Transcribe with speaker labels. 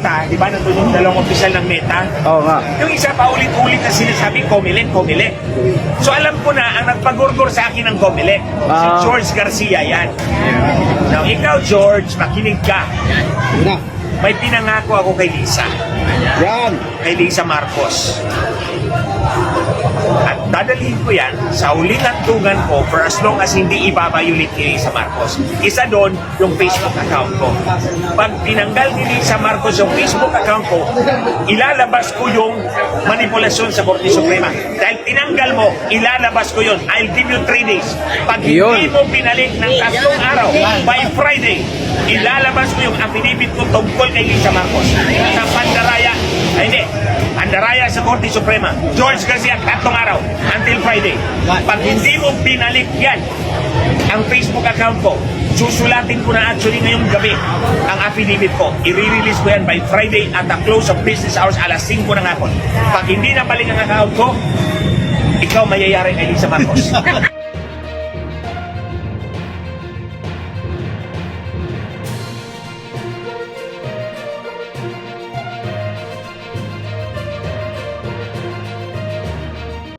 Speaker 1: Meta, di ba nandun yung dalawang opisyal ng Meta?
Speaker 2: Oo nga.
Speaker 1: Yung isa pa ulit-ulit na sinasabi, Comelec. So alam ko na, ang nagpagurgur sa akin ng Comelec, si George Garcia yan. Now, ikaw George, makinig ka. May pinangako ako kay Lisa.
Speaker 2: Yan.
Speaker 1: Kay Lisa Marcos. At dadalhin ko yan sa huling hantungan ko for as long as hindi ibabayulit ni Lisa Marcos. Isa doon, yung Facebook account ko. Pag tinanggal ni Lisa Marcos yung Facebook account ko, ilalabas ko yung manipulation sa Korte Suprema. Dahil tinanggal mo, ilalabas ko yun. I'll give you 3 days. Pag hindi mo pinalik ng 3 araw, by Friday, ilalabas ko yung affidavit ko tungkol kay Lisa Marcos. Sa Pandaraya, hindi, Pandaraya sa Korte Suprema. George Garcia, 3 araw, until Friday. Pag hindi mo pinalik yan, ang Facebook account ko, susulatin ko na actually ngayong gabi ang affidavit ko. I-release ko yan by Friday at the close of business hours alas 5 ng hapon. Pag hindi nabalik ang account ko, ikaw mayayari kay Lisa Marcos.